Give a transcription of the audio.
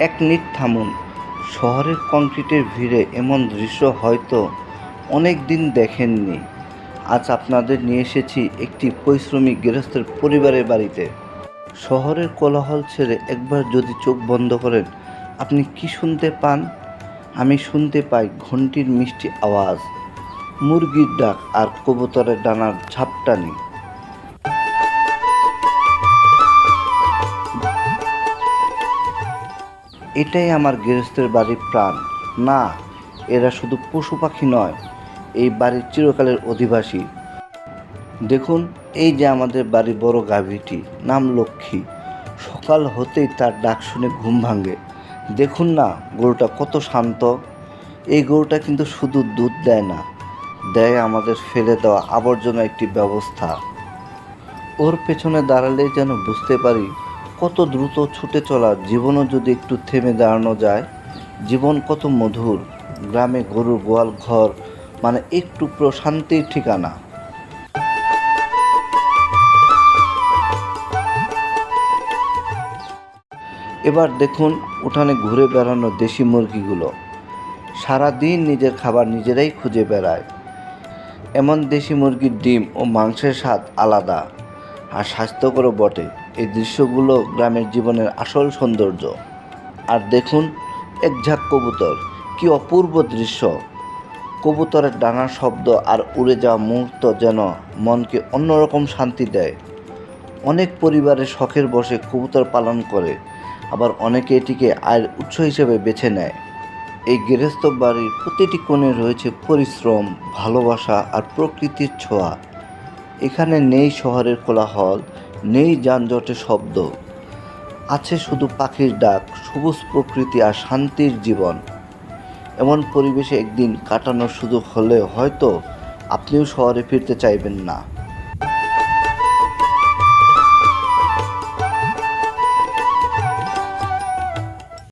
এক মিনিট থামুন। শহরের কংক্রিটের ভিড়ে এমন দৃশ্য হয়তো অনেক দিন দেখেননি। আজ আপনাদের নিয়ে এসেছি একটি পরিশ্রমী গৃহস্থের পরিবারের বাড়িতে। শহরের কোলাহল ছেড়ে একবার যদি চোখ বন্ধ করেন, আপনি কি শুনতে পান? আমি শুনতে পাই ঘন্টির মিষ্টি আওয়াজ, মুরগির ডাক আর কবুতরের ডানার ঝাপটানি। এটাই আমার গৃহস্থের বাড়ির প্রাণ। না, এরা শুধু পশু পাখি নয়, এই বাড়ির চিরকালের অধিবাসী। দেখুন, এই যে আমাদের বাড়ির বড় গাভীটি, নাম লক্ষ্মী। সকাল হতেই তার ডাক শুনে ঘুম ভাঙে। দেখুন না, গরুটা কত শান্ত। এই গরুটা কিন্তু শুধু দুধ দেয় না, দেয় আমাদের ফেলে দেওয়া আবর্জনা একটি ব্যবস্থা। ওর পেছনে দাঁড়ালেই যেন বুঝতে পারি কত দ্রুত ছুটে চলা জীবনও যদি একটু থেমে দাঁড়ানো যায়, জীবন কত মধুর। গ্রামে গরুর গোয়াল ঘর মানে একটু প্রশান্তির ঠিকানা। এবার দেখুন উঠানে ঘুরে বেড়ানো দেশি মুরগিগুলো। সারাদিন নিজের খাবার নিজেরাই খুঁজে বেড়ায়। এমন দেশি মুরগির ডিম ও মাংসের স্বাদ আলাদা, আর স্বাস্থ্যকরও বটে। এই দৃশ্যগুলো গ্রামের জীবনের আসল সৌন্দর্য। আর দেখুন, এক ঝাঁক কবুতর, কি অপূর্ব দৃশ্য। কবুতরের ডানার শব্দ আর উড়ে যাওয়া মুহূর্ত যেন মনকে অন্যরকম শান্তি দেয়। অনেক পরিবারের শখের বশে কবুতর পালন করে, আবার অনেকে এটিকে আয়ের উৎস হিসেবে বেছে নেয়। এই গৃহস্থ বাড়ির প্রতিটি কোণে রয়েছে পরিশ্রম, ভালোবাসা আর প্রকৃতির ছোঁয়া। এখানে নেই শহরের কোলাহল, নেই যানজটের শব্দ, আছে শুধু পাখির ডাক, সবুজ প্রকৃতি আর শান্তির জীবন। এমন পরিবেশে একদিন কাটানোর সুযোগ হলে হয়তো আপনিও শহরে ফিরতে চাইবেন না।